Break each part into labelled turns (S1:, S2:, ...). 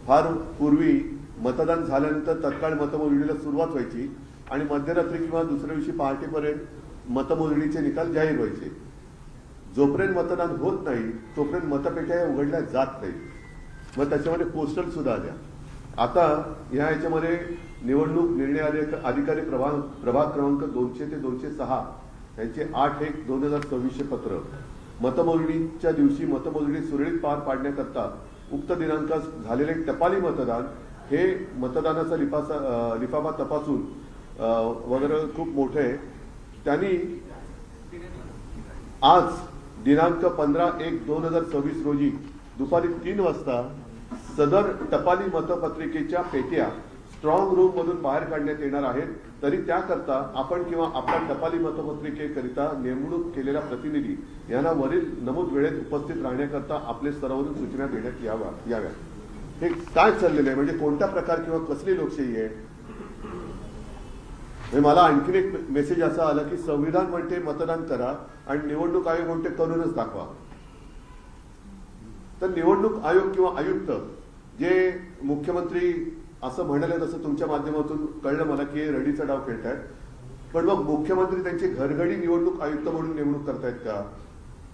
S1: फार पूर्वी मतदान झाल्यानंतर तत्काळ मतमोजणीला सुरुवात व्हायची आणि मध्यरात्री किंवा दुसऱ्या दिवशी पहाटेपर्यंत मतमोजणीचे निकाल जाहीर व्हायचे. जोपर्यंत मतदान होत नाही तोपर्यंत मतपेट्या उघडल्या जात नाही. मग त्याच्यामध्ये पोस्टल सुद्धा आल्या. आता या याच्यामध्ये निवडणूक निर्णय अधिकारी प्रभाग क्रमांक 200 ते 206 यांचे 8/1/2024 पत्र मतमोजणीच्या दिवशी मतमोजणी सुरळीत पार पाडण्याकरता उक्त दिनांकास झालेले टपाली मतदान हे मतदानाचा लिफाफा तपासून वगैरे खूप मोठे आहे. त्यांनी आज दिनांक 15/1/2024 रोजी दुपारी 3 वाजता सदर टपाली मतपत्रिकेच्या पेट्या स्ट्रॉंग रूम मधून बाहेर काढण्यात येणार आहेत. तरी त्याकरता आपण किंवा आपल्या टपाली मतपत्रिकेकरिता नेमणूक केलेला प्रतिनिधी यांना वरील नमूद वेळेत उपस्थित राहण्याकरता आपले स्तरावरून सूचना देण्यात याव्या. हे काय चाललेलं आहे, म्हणजे कोणत्या प्रकार किंवा कसली लोकशाही आहे. मला आणखीन एक मेसेज असा आला की संविधान म्हणते मतदान करा आणि निवडणूक आयोग म्हणते करूनच दाखवा. तर निवडणूक आयोग किंवा आयुक्त जे मुख्यमंत्री असं म्हणाले तसं तुमच्या माध्यमातून कळलं मला की रडीचा डाव खेळतायत. पण मग मुख्यमंत्री त्यांची घरघडी निवडणूक आयुक्त म्हणून नेमणूक करतायत का,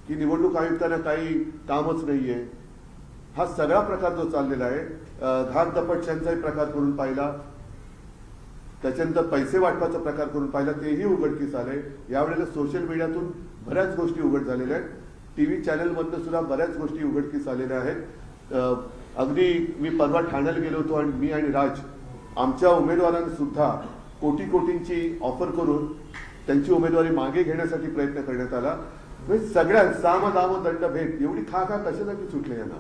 S1: की निवडणूक आयुक्तांना काही कामच नाहीये. हा सगळा प्रकार जो चाललेला आहे, घात दपटशांचाही प्रकार करून पाहिला, त्याच्यानंतर पैसे वाटपाचा प्रकार करून पाहिला, तेही उघडकीस आले. यावेळेला सोशल मीडियातून बऱ्याच गोष्टी उघड झालेल्या आहेत. टीव्ही चॅनलमधनं सुद्धा बऱ्याच गोष्टी उघडकीस आलेल्या आहेत. अगदी मी परवा ठाण्याला गेलो होतो आणि मी आणि राज आमच्या उमेदवारांना सुद्धा कोटींची ऑफर करून त्यांची उमेदवारी मागे घेण्यासाठी प्रयत्न करण्यात आला. म्हणजे सगळ्या साम दाम दंड भेद एवढी खा कशासाठी सुटले यांना.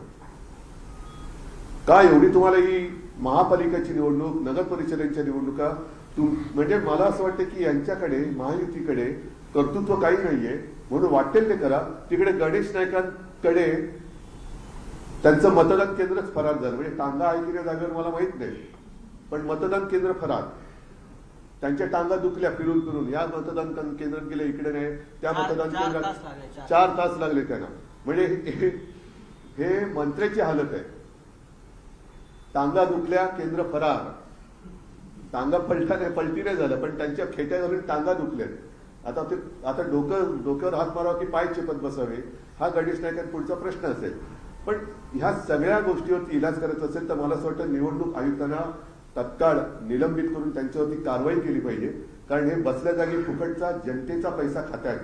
S1: का एवढी तुम्हाला ही महापालिकेची निवडणूक, नगर परिषदेच्या निवडणुका म्हणजे मला असं वाटतं की यांच्याकडे महायुतीकडे कर्तृत्व काही नाहीये म्हणून वाटेल ते करा. तिकडे गणेश नाईकांकडे त्यांचं मतदान केंद्रच फरार झालं. म्हणजे टांगा आहे की त्या जागेवर मला माहित नाही, पण मतदान केंद्र फरार. त्यांच्या टांगा दुखल्या फिरून फिरून, या मतदान केंद्रात गेले इकडे नाही, त्या मतदान केंद्रात 4 तास लागले त्यांना. म्हणजे हे मंत्र्याची हालत आहे. टांगा दुखल्या, केंद्र फरार. टांगा पलटी नाही झालं, पण त्यांच्या खेट्या घालून टांगा दुखल्यात. आता डोक्यावर हात मारावा की पाय चेपत बसावे हा गणेश नाईकांपुढचा प्रश्न असेल. पण ह्या सगळ्या गोष्टीवरती इलाज करत असेल तर मला असं वाटतं निवडणूक आयुक्तांना तत्काळ निलंबित करून त्यांच्यावरती कारवाई केली पाहिजे. कारण हे बसल्या जागी फुकटचा जनतेचा पैसा खातायत.